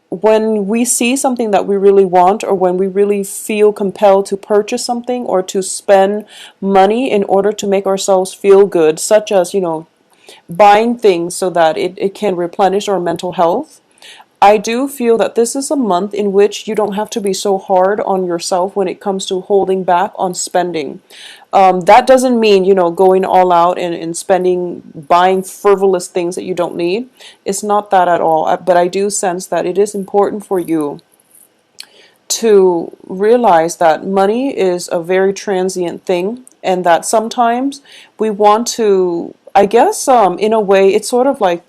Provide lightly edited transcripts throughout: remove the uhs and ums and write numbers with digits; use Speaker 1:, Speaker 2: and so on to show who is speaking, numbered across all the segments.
Speaker 1: when we see something that we really want, or when we really feel compelled to purchase something or to spend money in order to make ourselves feel good, such as, buying things so that it can replenish our mental health, I do feel that this is a month in which you don't have to be so hard on yourself when it comes to holding back on spending. That doesn't mean, going all out and spending, buying frivolous things that you don't need. It's not that at all. But I do sense that it is important for you to realize that money is a very transient thing, and that sometimes we want to, I guess, in a way, it's sort of like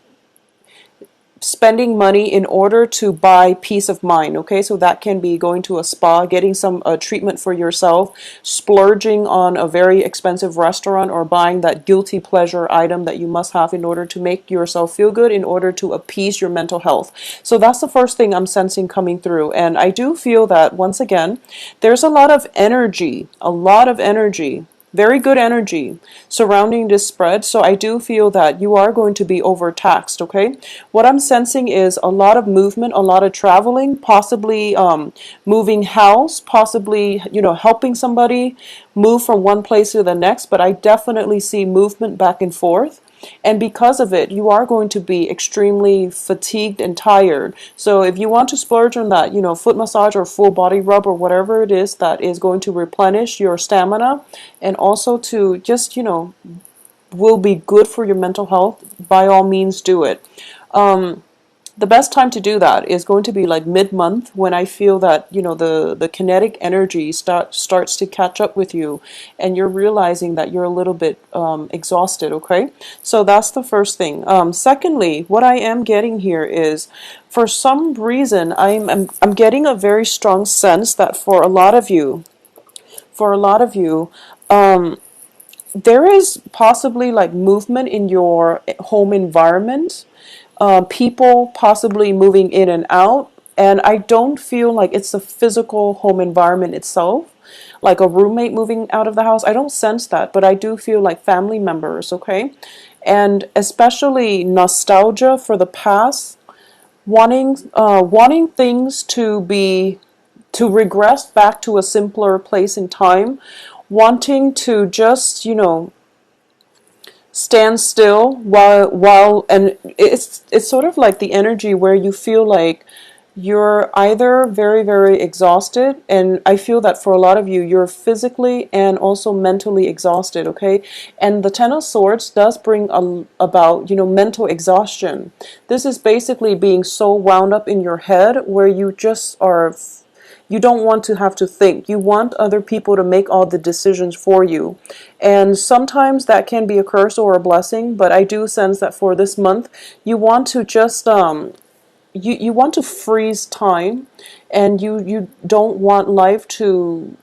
Speaker 1: spending money in order to buy peace of mind. Okay, so that can be going to a spa, getting some treatment for yourself, splurging on a very expensive restaurant, or buying that guilty pleasure item that you must have in order to make yourself feel good, in order to appease your mental health. So that's the first thing I'm sensing coming through. And I do feel that, once again, there's a lot of energy, very good energy surrounding this spread. So I do feel that you are going to be overtaxed. Okay, what I'm sensing is a lot of movement, a lot of traveling, possibly moving house, possibly, helping somebody move from one place to the next. But I definitely see movement back and forth. And because of it, you are going to be extremely fatigued and tired. So if you want to splurge on that, foot massage or full body rub or whatever it is that is going to replenish your stamina, and also to just, will be good for your mental health, by all means do it. The best time to do that is going to be like mid-month, when I feel that, the kinetic energy starts to catch up with you, and you're realizing that you're a little bit exhausted. Okay, so that's the first thing. Secondly, what I am getting here is, for some reason, I'm getting a very strong sense that for a lot of you, there is possibly like movement in your home environment, people possibly moving in and out. And I don't feel like it's the physical home environment itself, like a roommate moving out of the house. I don't sense that, but I do feel like family members. Okay, and especially nostalgia for the past, wanting things to regress back to a simpler place in time, wanting to just, stand still and it's sort of like the energy where you feel like you're either very, very exhausted, and I feel that for a lot of you, you're physically and also mentally exhausted. Okay, and the Ten of Swords does bring about, mental exhaustion. This is basically being so wound up in your head, where you just are, you don't want to have to think. You want other people to make all the decisions for you. And sometimes that can be a curse or a blessing, but I do sense that for this month, you want to just you want to freeze time, and you don't want life to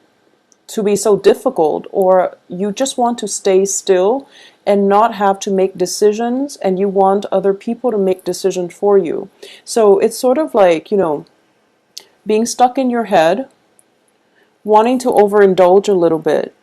Speaker 1: be so difficult, or you just want to stay still and not have to make decisions, and you want other people to make decisions for you. So it's sort of like, being stuck in your head, wanting to overindulge a little bit,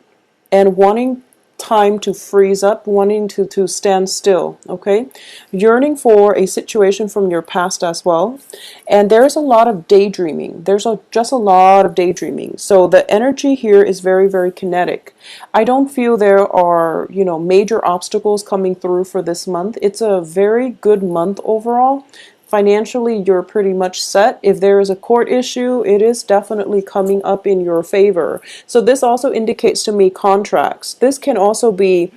Speaker 1: and wanting time to freeze up, wanting to stand still. Okay, yearning for a situation from your past as well. And there's a lot of daydreaming. Just a lot of daydreaming. So the energy here is very, very kinetic. I don't feel there are, major obstacles coming through for this month. It's a very good month overall. Financially, you're pretty much set. If there is a court issue, it is definitely coming up in your favor. So this also indicates to me contracts. This can also be,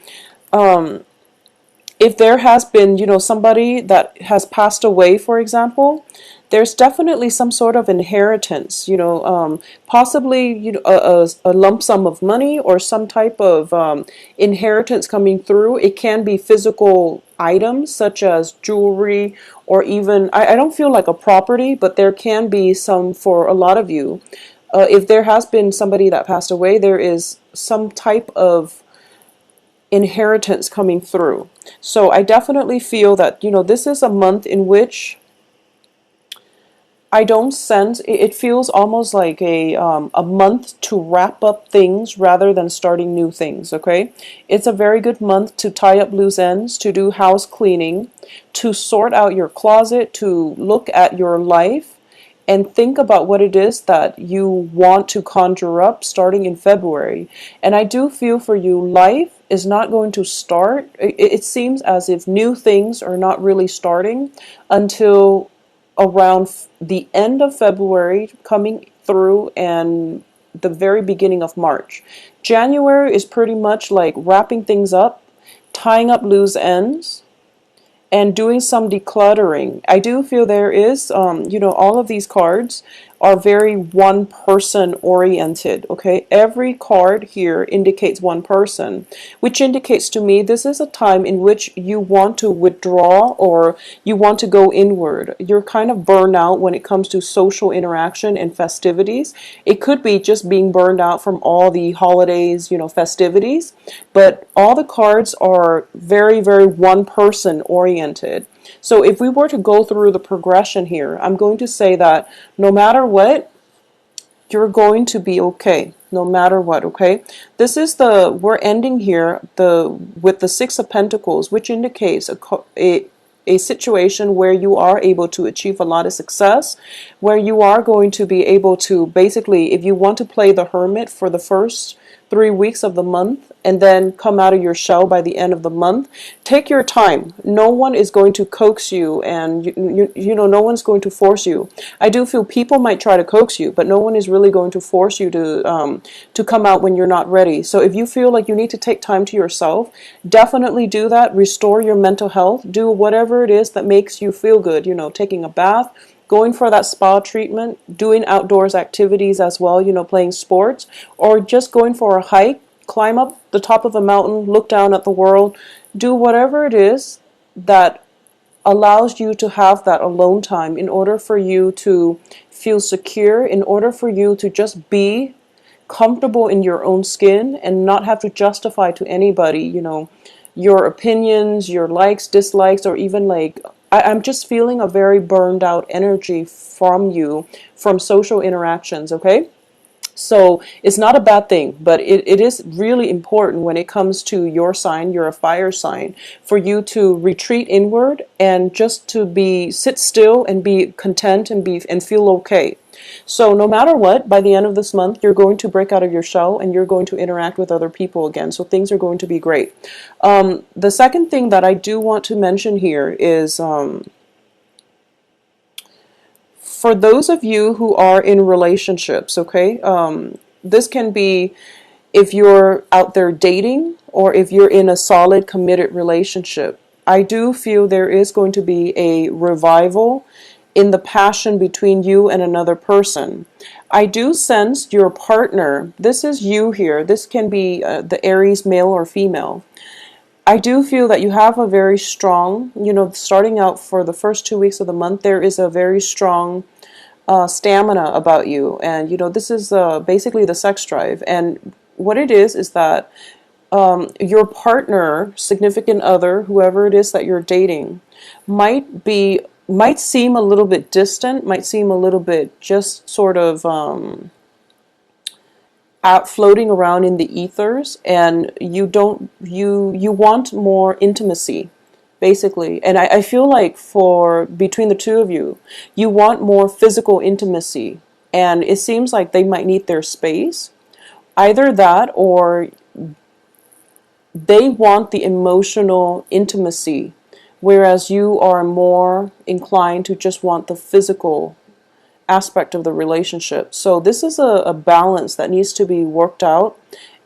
Speaker 1: if there has been, somebody that has passed away, for example, there's definitely some sort of inheritance, possibly, a lump sum of money, or some type of inheritance coming through. It can be physical items such as jewelry, or even, I don't feel like a property, but there can be some for a lot of you. If there has been somebody that passed away, there is some type of inheritance coming through. So I definitely feel that, this is a month in which I don't sense, it feels almost like a month to wrap up things rather than starting new things. Okay, it's a very good month to tie up loose ends, to do house cleaning, to sort out your closet, to look at your life and think about what it is that you want to conjure up starting in February. And I do feel for you, life is not going to start. It seems as if new things are not really starting until around the end of February coming through and the very beginning of March. January is pretty much like wrapping things up, tying up loose ends, and doing some decluttering. I do feel there is, all of these cards are very one person oriented, okay? Every card here indicates one person, which indicates to me this is a time in which you want to withdraw or you want to go inward. You're kind of burned out when it comes to social interaction and festivities. It could be just being burned out from all the holidays, festivities, but all the cards are very, very one person oriented. So if we were to go through the progression here, I'm going to say that no matter what, you're going to be okay. No matter what, okay? We're ending here with the Six of Pentacles, which indicates a situation where you are able to achieve a lot of success, where you are going to be able to basically, if you want to play the hermit for the first 3 weeks of the month and then come out of your shell by the end of the month, take your time. No one is going to coax you, and no one's going to force you. I do feel people might try to coax you, but no one is really going to force you to come out when you're not ready. So if you feel like you need to take time to yourself, definitely do that. Restore your mental health. Do whatever it is that makes you feel good. Taking a bath, going for that spa treatment, doing outdoors activities as well, playing sports, or just going for a hike, climb up the top of a mountain, look down at the world, do whatever it is that allows you to have that alone time in order for you to feel secure, in order for you to just be comfortable in your own skin and not have to justify to anybody, your opinions, your likes, dislikes, or even like, I'm just feeling a very burned out energy from you, from social interactions, okay? So it's not a bad thing, but it is really important when it comes to your sign, you're a fire sign, for you to retreat inward and just to sit still and be content and feel okay. So no matter what, by the end of this month, you're going to break out of your shell and you're going to interact with other people again. So things are going to be great. The second thing that I do want to mention here is for those of you who are in relationships, okay, this can be if you're out there dating or if you're in a solid, committed relationship. I do feel there is going to be a revival in the passion between you and another person. I do sense your partner. This is you here. This can be the Aries male or female. I do feel that you have a very strong, starting out for the first 2 weeks of the month, there is a very strong stamina about you. And, this is basically the sex drive. And what it is that your partner, significant other, whoever it is that you're dating, might seem a little bit distant, might seem a little bit just sort of out floating around in the ethers, and you want more intimacy, basically. And I feel like for between the two of you, you want more physical intimacy, and it seems like they might need their space. Either that, or they want the emotional intimacy, whereas you are more inclined to just want the physical aspect of the relationship. So this is a balance that needs to be worked out,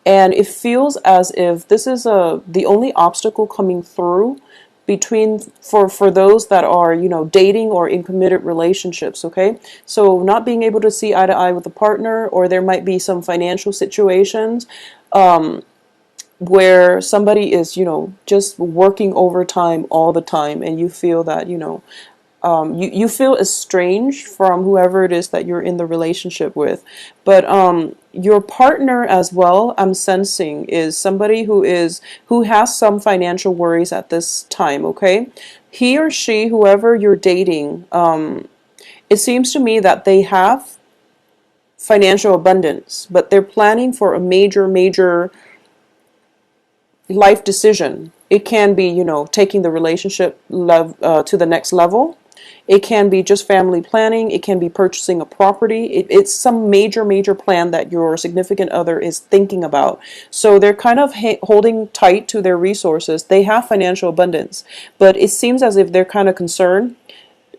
Speaker 1: and it feels as if this is the only obstacle coming through between for those that are dating or in committed relationships. Okay, so not being able to see eye to eye with a partner, or there might be some financial situations where somebody is just working overtime all the time, and you feel that you feel estranged from whoever it is that you're in the relationship with. But your partner as well, I'm sensing, is somebody who has some financial worries at this time, okay? He or she, whoever you're dating, it seems to me that they have financial abundance, but they're planning for a major life decision. It can be, taking the relationship to the next level. It can be just family planning. It can be purchasing a property. It's some major plan that your significant other is thinking about. So they're kind of holding tight to their resources. They have financial abundance, but it seems as if they're kind of concerned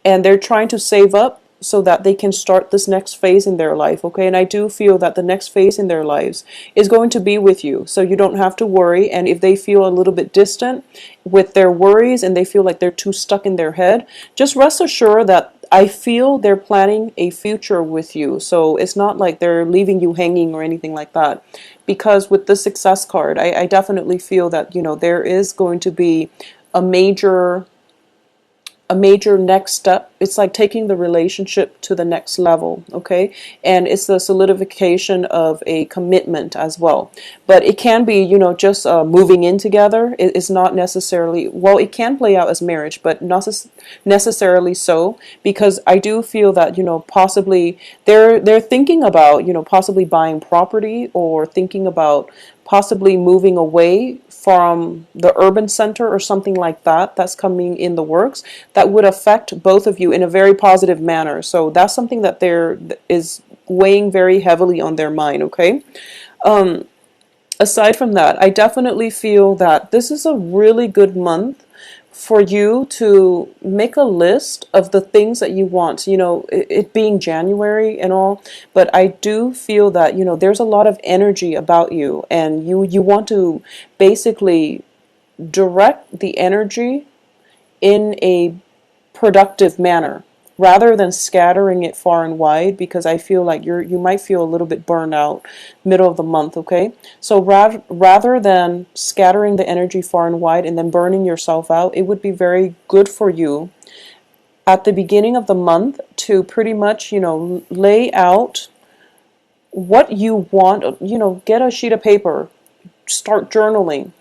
Speaker 1: and they're trying to save up so that they can start this next phase in their life. Okay, and I do feel that the next phase in their lives is going to be with you, so you don't have to worry. And if they feel a little bit distant with their worries and they feel like they're too stuck in their head, just rest assured that I feel they're planning a future with you. So it's not like they're leaving you hanging or anything like that, because with the success card, I definitely feel that, you know, there is going to be a major next step. It's like taking the relationship to the next level, okay? And it's the solidification of a commitment as well. But it can be, you know, just moving in together. It's not necessarily, well, it can play out as marriage, but not necessarily so, because I do feel that, you know, possibly they're thinking about, you know, possibly buying property, or thinking about possibly moving away from the urban center or something like that. That's coming in the works, that would affect both of you in a very positive manner. So that's something that there is weighing very heavily on their mind, okay? Aside from that, I definitely feel that this is a really good month for you to make a list of the things that you want, you know, it being January and all. But I do feel that, you know, there's a lot of energy about you, and you want to basically direct the energy in a productive manner, rather than scattering it far and wide, because I feel like you might feel a little bit burned out middle of the month, okay? So rather than scattering the energy far and wide and then burning yourself out, it would be very good for you at the beginning of the month to pretty much, you know, lay out what you want, you know, get a sheet of paper, start journaling,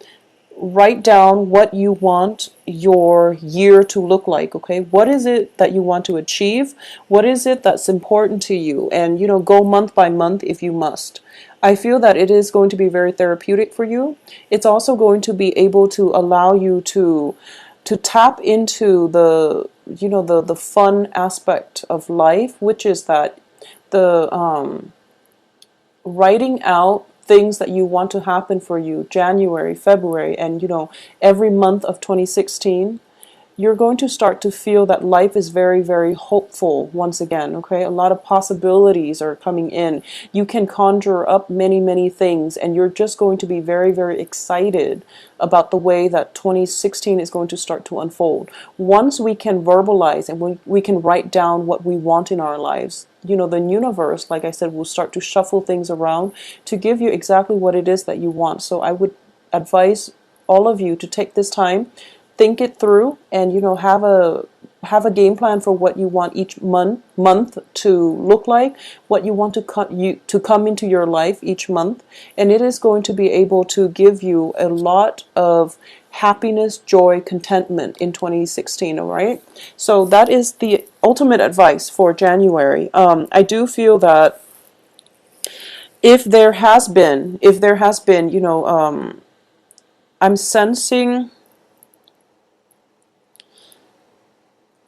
Speaker 1: write down what you want your year to look like, okay? What is it that you want to achieve? What is it that's important to you? And, you know, go month by month if you must. I feel that it is going to be very therapeutic for you. It's also going to be able to allow you to tap into the, you know, the fun aspect of life, which is that the writing out things that you want to happen for you January, February, and, you know, every month of 2016. You're going to start to feel that life is very hopeful once again, okay? A lot of possibilities are coming in. You can conjure up many things, and you're just going to be very excited about the way that 2016 is going to start to unfold. Once we can verbalize and we can write down what we want in our lives, you know, the universe, like I said, will start to shuffle things around to give you exactly what it is that you want. So I would advise all of you to take this time, think it through, and, you know, have a game plan for what you want each month to look like, what you want to come into your life each month, and it is going to be able to give you a lot of happiness, joy, contentment in 2016. All right, so that is the ultimate advice for January. I do feel that if there has been, you know, I'm sensing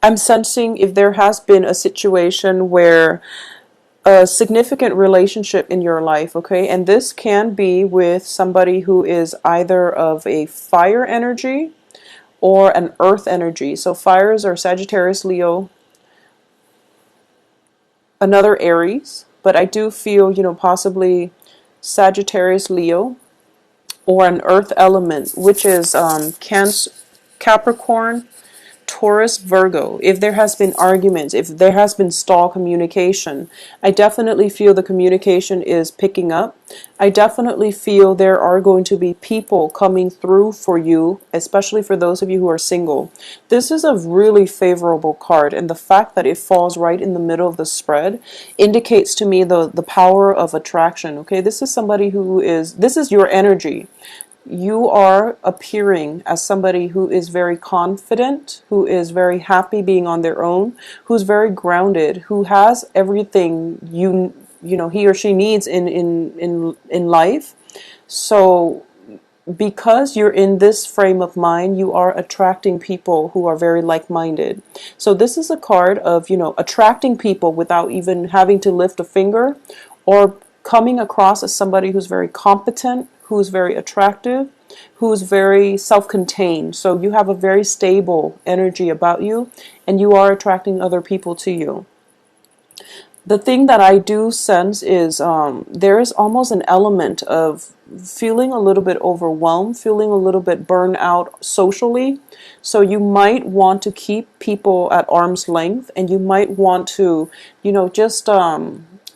Speaker 1: if there has been a situation where a significant relationship in your life, okay, and this can be with somebody who is either of a fire energy or an earth energy. So fires are Sagittarius, Leo, another Aries, but I do feel, you know, possibly Sagittarius, Leo, or an earth element, which is Cancer, Capricorn, Taurus, Virgo. If there has been arguments, if there has been stall communication, I definitely feel the communication is picking up. I definitely feel there are going to be people coming through for you, especially for those of you who are single. This is a really favorable card, and the fact that it falls right in the middle of the spread indicates to me the power of attraction. Okay, this is somebody this is your energy. You are appearing as somebody who is very confident, who is very happy being on their own, who's very grounded, who has everything you know he or she needs in life. So because you're in this frame of mind, you are attracting people who are very like-minded. So this is a card of, attracting people without even having to lift a finger, or coming across as somebody who's very competent, who's very attractive, who's very self-contained. So you have a very stable energy about you, and you are attracting other people to you. The thing that I do sense is there is almost an element of feeling a little bit overwhelmed, feeling a little bit burned out socially. So you might want to keep people at arm's length, and you might want to, just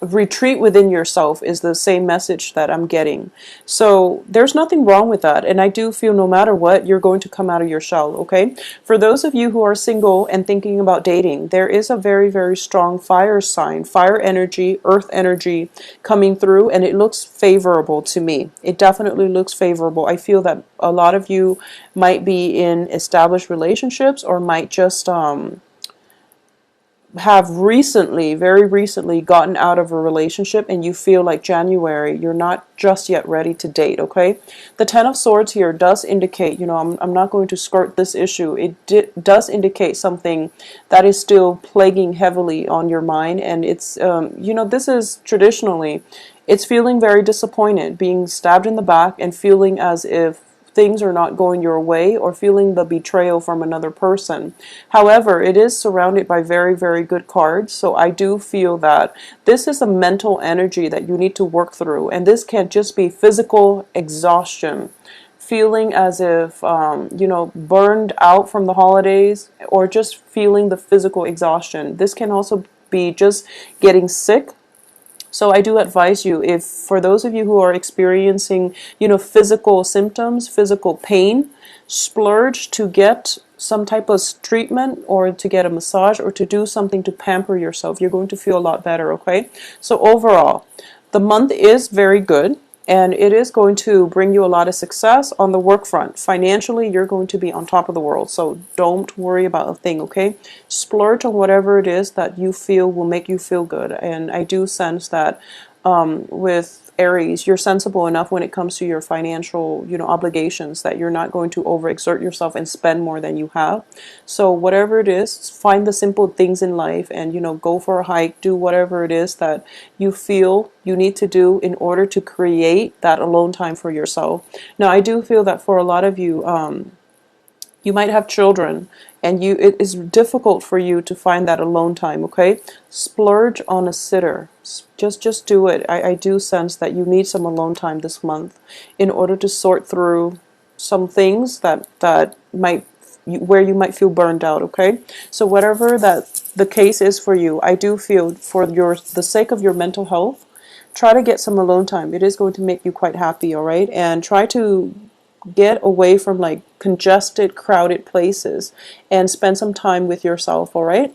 Speaker 1: retreat within yourself, is the same message that I'm getting. So there's nothing wrong with that. And I do feel no matter what, you're going to come out of your shell, okay? For those of you who are single and thinking about dating, there is a very, very strong fire sign, fire energy, earth energy coming through, and it looks favorable to me. It definitely looks favorable. I feel that a lot of you might be in established relationships, or might just have recently, very recently, gotten out of a relationship, and you feel like January, you're not just yet ready to date, okay? The Ten of Swords here does indicate, I'm not going to skirt this issue. It does indicate something that is still plaguing heavily on your mind, and it's, this is traditionally, it's feeling very disappointed, being stabbed in the back, and feeling as if things are not going your way, or feeling the betrayal from another person. However, it is surrounded by very, very good cards. So I do feel that this is a mental energy that you need to work through. And this can just be physical exhaustion, feeling as if, burned out from the holidays, or just feeling the physical exhaustion. This can also be just getting sick. So I do advise you, if for those of you who are experiencing, physical symptoms, physical pain, splurge to get some type of treatment, or to get a massage, or to do something to pamper yourself. You're going to feel a lot better, okay? So overall, the month is very good, and it is going to bring you a lot of success on the work front. Financially, you're going to be on top of the world, so don't worry about a thing, okay? Splurge on whatever it is that you feel will make you feel good. And I do sense that with Aries, you're sensible enough when it comes to your financial, obligations, that you're not going to overexert yourself and spend more than you have. So whatever it is, find the simple things in life, and, go for a hike, do whatever it is that you feel you need to do in order to create that alone time for yourself. Now, I do feel that for a lot of you, you might have children, and it is difficult for you to find that alone time, okay? Splurge on a sitter. Just do it. I do sense that you need some alone time this month in order to sort through some things that might, where you might feel burned out, okay? So whatever that the case is for you, I do feel for the sake of your mental health, try to get some alone time. It is going to make you quite happy, all right? And try to get away from like congested, crowded places, and spend some time with yourself, all right?